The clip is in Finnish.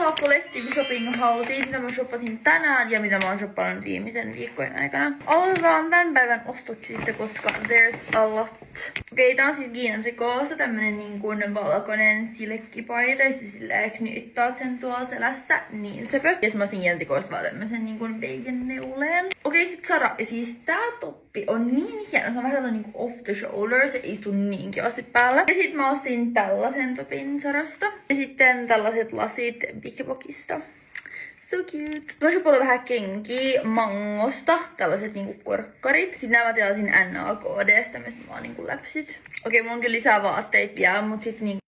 Seuraava collective shopping haul siitä, mitä mä shoppasin tänään ja mitä mä oon shoppannut viimeisen viikkojen aikana. Aloitetaan tämän päivän ostoksista, koska there's a lot. Okei, tää on siis Kiinan trikoosta tämmönen niin kuin valkoinen silkkipaita ja se silleen knyttää sen tuolla selässä niin söpö. Ja mä otin Jentikoista vaan tämmösen niin kuin bacon neuleen. Okei, sit Zara. Ja siis tää toppi on niin hieno. Se on vähän tällainen niin kuin off the shoulder. Se istuu niin kivasti päällä. Ja sit mä ostin tällaisen topin Zarasta. Ja sitten tällaiset lasit Big Boxista. So cute. Mä shoppailin vähän kenkiä Mangosta. Tällaiset niinku korkkarit. Sitten nämä tilasin NAKDstä, mistä mä oon niinku läpsyt. Okei, mulla on kyllä lisää vaatteita vielä, mut sit niinku